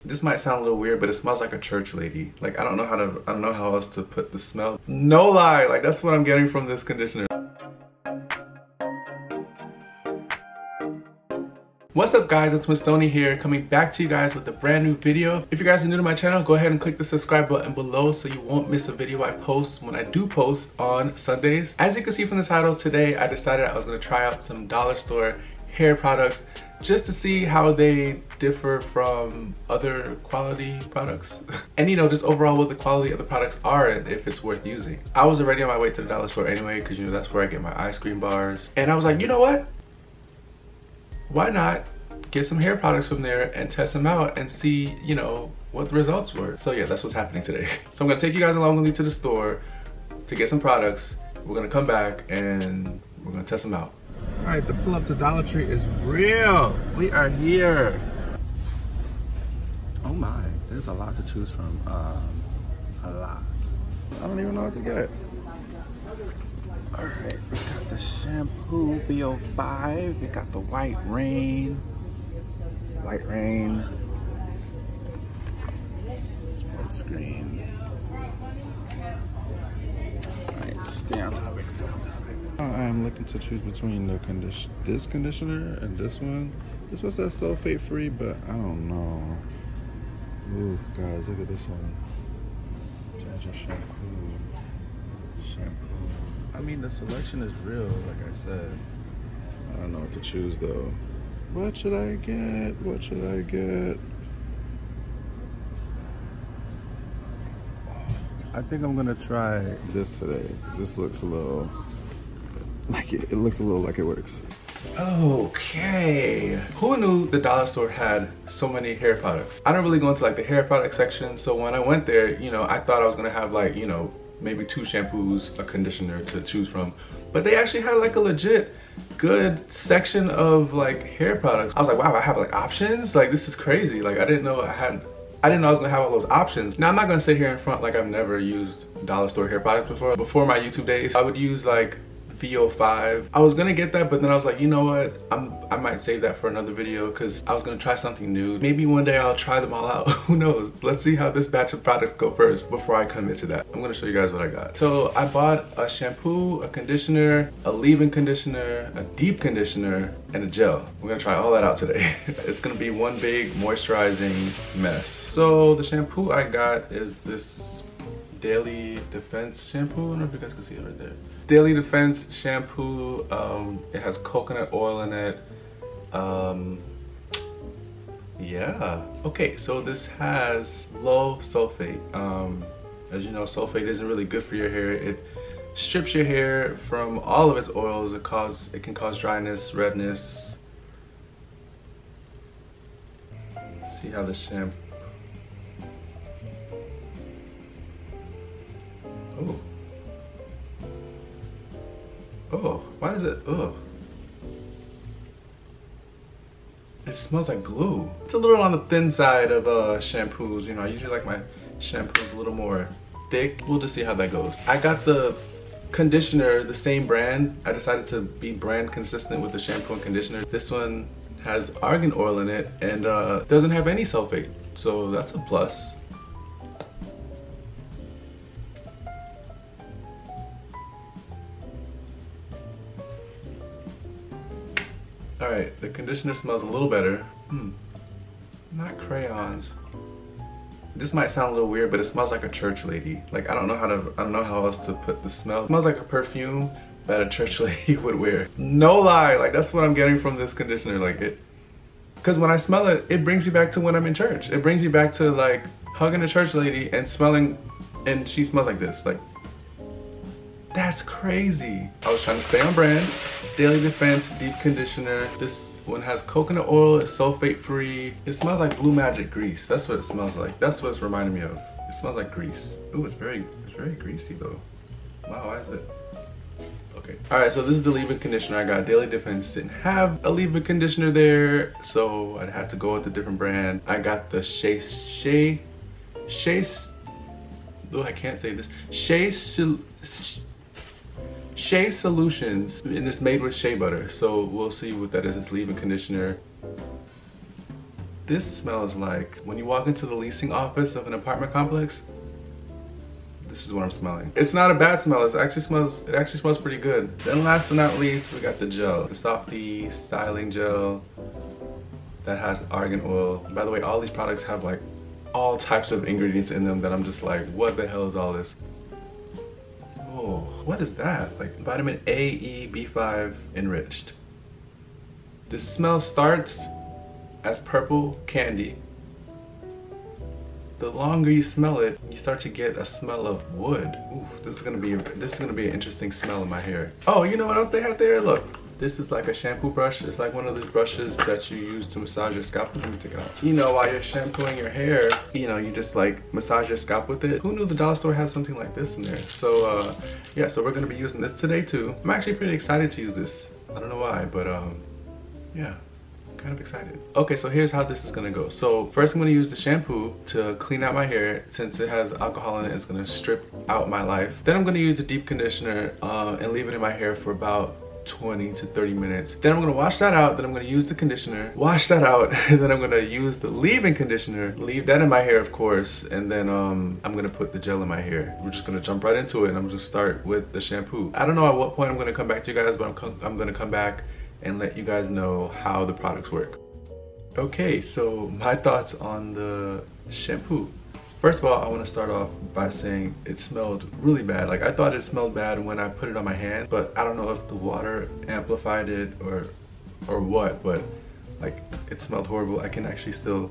This might sound a little weird, but it smells like a church lady. Like, I don't know how else to put the smell. No lie, like that's what I'm getting from this conditioner. What's up guys, it's Winstonee here, coming back to you guys with a brand new video. If you guys are new to my channel, go ahead and click the subscribe button below so you won't miss a video I post when I do post on Sundays. As you can see from the title, today I decided I was going to try out some dollar store hair products just to see how they differ from other quality products. And you know, just overall what the quality of the products are and if it's worth using. I was already on my way to the dollar store anyway, because you know that's where I get my ice cream bars. And I was like, you know what? Why not get some hair products from there and test them out and see, you know, what the results were. So yeah, that's what's happening today. So I'm gonna take you guys along with me to the store to get some products. We're gonna come back and we're gonna test them out. All right, the pull up to Dollar Tree is real. We are here. Oh my, there's a lot to choose from. A lot. I don't even know what to get. All right, we got the shampoo VO5. We got the White Rain. Sports screen. All right, stay on topic, stay on topic. I'm looking to choose between this conditioner and this one. This one says sulfate free, but I don't know. Ooh, guys, look at this one. Ginger shampoo. I mean, the selection is real, like I said. I don't know what to choose though. What should I get? What should I get? I think I'm gonna try this today. This looks a little like it looks a little like it works. Okay. Who knew the dollar store had so many hair products? I don't really go into like the hair product section, so when I went there, you know, I thought I was gonna have like, you know, maybe 2 shampoos, a conditioner to choose from, but they actually had like a legit good section of like hair products. I was like, wow, I have like options? Like, this is crazy. Like, I didn't know I was gonna have all those options. Now, I'm not gonna sit here in front like I've never used dollar store hair products before. Before my YouTube days, I would use like VO5. I was gonna get that, but then I was like, you know what? I might save that for another video because I was gonna try something new. Maybe one day I'll try them all out. Who knows? Let's see how this batch of products go first before I commit to that. I'm gonna show you guys what I got. So I bought a shampoo, a conditioner, a leave-in conditioner, a deep conditioner, and a gel. We're gonna try all that out today. It's gonna be one big moisturizing mess. So the shampoo I got is this Daily Defense shampoo. I don't know if you guys can see it right there. Daily Defense shampoo. It has coconut oil in it. Yeah. Okay, so this has low sulfate. As you know, sulfate isn't really good for your hair. It strips your hair from all of its oils. It can cause dryness, redness. Let's see how the shampoo. Oh. Oh, why is it? Oh. It smells like glue. It's a little on the thin side of shampoos. You know, I usually like my shampoos a little more thick. We'll just see how that goes. I got the conditioner, the same brand. I decided to be brand consistent with the shampoo and conditioner. This one has argan oil in it and doesn't have any sulfate. So that's a plus. All right, the conditioner smells a little better. Not crayons. This might sound a little weird, but it smells like a church lady. Like, I don't know how else to put the smell. It smells like a perfume that a church lady would wear. No lie, like that's what I'm getting from this conditioner. Like it, because when I smell it, it brings you back to when I'm in church. It brings you back to like hugging a church lady and smelling, and she smells like this. Like, that's crazy. I was trying to stay on brand. Daily Defense Deep Conditioner. This one has coconut oil, it's sulfate free. It smells like Blue Magic grease. That's what it smells like. That's what it's reminding me of. It smells like grease. Ooh, it's very greasy though. Wow, why is it? Okay. All right, so this is the leave-in conditioner I got. Daily Defense didn't have a leave-in conditioner there, so I had to go with a different brand. I got the I can't say this. Shea Solutions, and it's made with shea butter, so we'll see what that is. It's leave-in conditioner. this smells like when you walk into the leasing office of an apartment complex. This is what I'm smelling. It's not a bad smell. It actually smells pretty good. Then last but not least, we got the gel. The Softy styling gel that has argan oil. By the way, all these products have like all types of ingredients in them that I'm just like, what the hell is all this? Oh, what is that? Like vitamin A, E, B5 enriched. The smell starts as purple candy. The longer you smell it, you start to get a smell of wood. Ooh, this is gonna be an interesting smell in my hair. Oh, you know what else they had there? Look, this is like a shampoo brush. It's like one of those brushes that you use to massage your scalp. Let me take it out. You know, while you're shampooing your hair, you know, you just like massage your scalp with it. Who knew the dollar store has something like this in there? So yeah, so we're gonna be using this today too. I'm actually pretty excited to use this. I don't know why, but yeah. Kind of excited. Okay, so here's how this is gonna go. So first I'm gonna use the shampoo to clean out my hair. Since it has alcohol in it, it's gonna strip out my life. Then I'm gonna use the deep conditioner and leave it in my hair for about 20 to 30 minutes. Then I'm gonna wash that out. Then I'm gonna use the conditioner, wash that out. And then I'm gonna use the leave-in conditioner, leave that in my hair, of course. And then I'm gonna put the gel in my hair. We're just gonna jump right into it, and I'm gonna start with the shampoo. I don't know at what point I'm gonna come back to you guys, but I'm gonna come back and let you guys know how the products work. Okay, so my thoughts on the shampoo. First of all, I want to start off by saying it smelled really bad. Like I thought it smelled bad when I put it on my hand, but I don't know if the water amplified it or what, but like it smelled horrible. I can actually still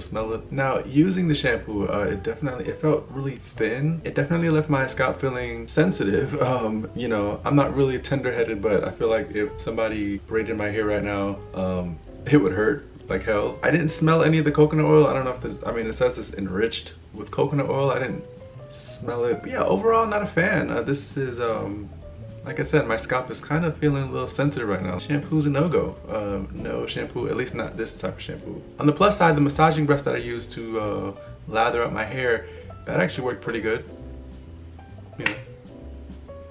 smell it. Now, using the shampoo, it felt really thin. It definitely left my scalp feeling sensitive. You know, I'm not really tender-headed, but I feel like if somebody braided my hair right now, it would hurt like hell. I didn't smell any of the coconut oil. I don't know if I mean, it says it's enriched with coconut oil. I didn't smell it. But yeah, overall, not a fan. This is like I said, my scalp is kind of feeling a little sensitive right now. Shampoo's a no-go. No shampoo, at least not this type of shampoo. On the plus side, the massaging brush that I used to lather up my hair, that actually worked pretty good. Yeah,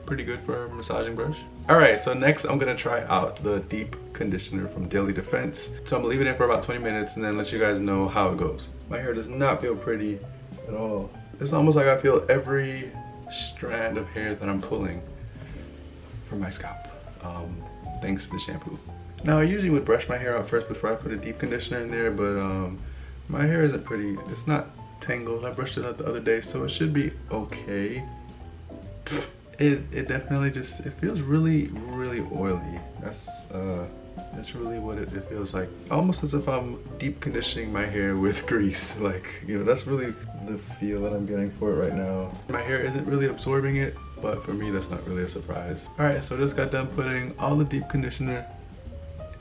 pretty good for a massaging brush. All right, so next I'm gonna try out the deep conditioner from Daily Defense. So I'm gonna leave it in for about 20 minutes and then let you guys know how it goes. My hair does not feel pretty at all. It's almost like I feel every strand of hair that I'm pulling from my scalp, thanks to the shampoo. Now I usually would brush my hair out first before I put a deep conditioner in there, but my hair isn't pretty, it's not tangled. I brushed it out the other day, so it should be okay. It definitely just, it feels really oily. That's really what it feels like. Almost as if I'm deep conditioning my hair with grease. Like, you know, that's really the feel that I'm getting for it right now. My hair isn't really absorbing it, but for me, that's not really a surprise. All right, so I just got done putting all the deep conditioner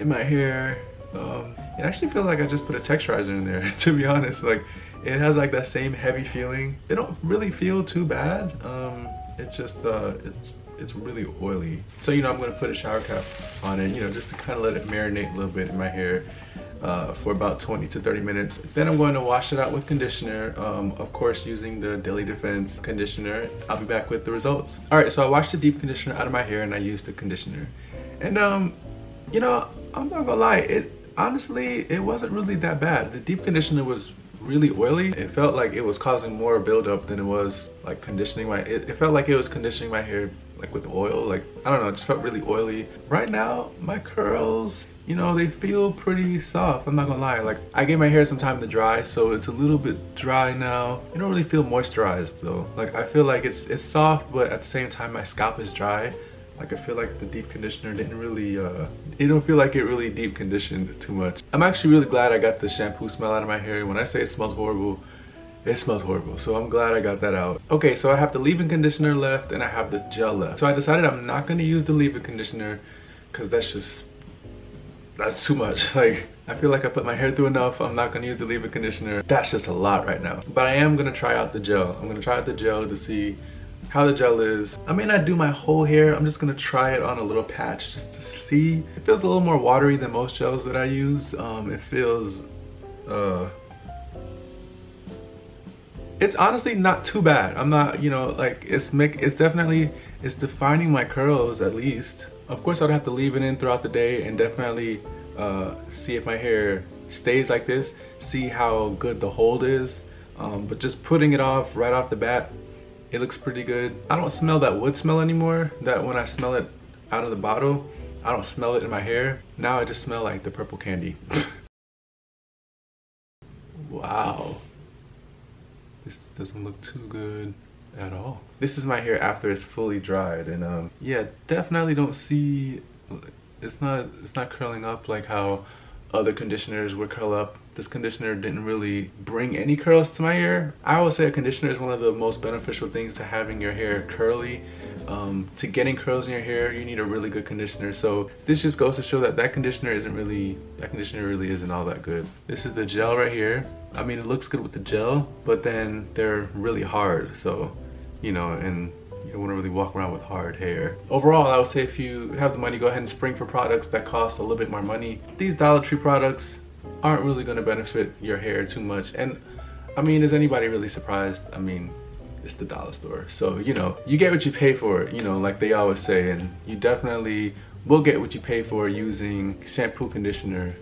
in my hair. It actually feels like I just put a texturizer in there, to be honest. Like, it has like that same heavy feeling. They don't really feel too bad. It's just, it's really oily. So, you know, I'm gonna put a shower cap on it, you know, just to kind of let it marinate a little bit in my hair for about 20 to 30 minutes. Then I'm going to wash it out with conditioner, of course using the Daily Defense conditioner. I'll be back with the results. All right, so I washed the deep conditioner out of my hair and I used the conditioner. And you know, I'm not gonna lie, honestly, it wasn't really that bad. The deep conditioner was really oily. It felt like it was causing more buildup than it was like conditioning my, it felt like it was conditioning my hair like with oil. Like, I don't know, it just felt really oily. Right now, my curls, you know, they feel pretty soft. I'm not gonna lie. Like, I gave my hair some time to dry, so it's a little bit dry now. I don't really feel moisturized though. Like, I feel like it's soft, but at the same time, my scalp is dry. Like, I feel like the deep conditioner didn't really, it don't feel like it really deep conditioned too much. I'm actually really glad I got the shampoo smell out of my hair. When I say it smells horrible, it smells horrible. So I'm glad I got that out. Okay, so I have the leave-in conditioner left and I have the gel left. So I decided I'm not gonna use the leave-in conditioner because that's too much. Like, I feel like I put my hair through enough. I'm not gonna use the leave-in conditioner. That's just a lot right now. But I am gonna try out the gel. I'm gonna try out the gel to see how the gel is. I may not do my whole hair. I'm just gonna try it on a little patch just to see. It feels a little more watery than most gels that I use. It feels, it's honestly not too bad. I'm not, you know, like, it's definitely, it's defining my curls at least. Of course, I'd have to leave it in throughout the day and definitely see if my hair stays like this, see how good the hold is. But just putting it off right off the bat, it looks pretty good. I don't smell that wood smell anymore, that when I smell it out of the bottle, I don't smell it in my hair. Now I just smell like the purple candy. Wow. This doesn't look too good at all. This is my hair after it's fully dried, and yeah, definitely don't see, it's not curling up like how other conditioners would curl up. This conditioner didn't really bring any curls to my hair. I always say a conditioner is one of the most beneficial things to having your hair curly. To getting curls in your hair, you need a really good conditioner. So this just goes to show that that conditioner really isn't all that good. This is the gel right here. I mean, it looks good with the gel, but then they're really hard. So, you know, and you don't want to really walk around with hard hair. Overall, I would say if you have the money, go ahead and spring for products that cost a little bit more money. These Dollar Tree products aren't really going to benefit your hair too much. And I mean, is anybody really surprised? I mean, it's the dollar store. So, you know, you get what you pay for, you know, like they always say, and you definitely will get what you pay for using shampoo, conditioner,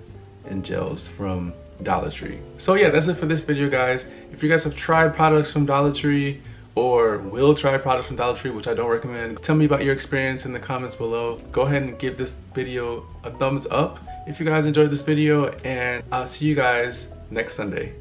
and gels from Dollar Tree. So yeah, that's it for this video, guys. If you guys have tried products from Dollar Tree or will try products from Dollar Tree, which I don't recommend, tell me about your experience in the comments below. Go ahead and give this video a thumbs up if you guys enjoyed this video, and I'll see you guys next Sunday.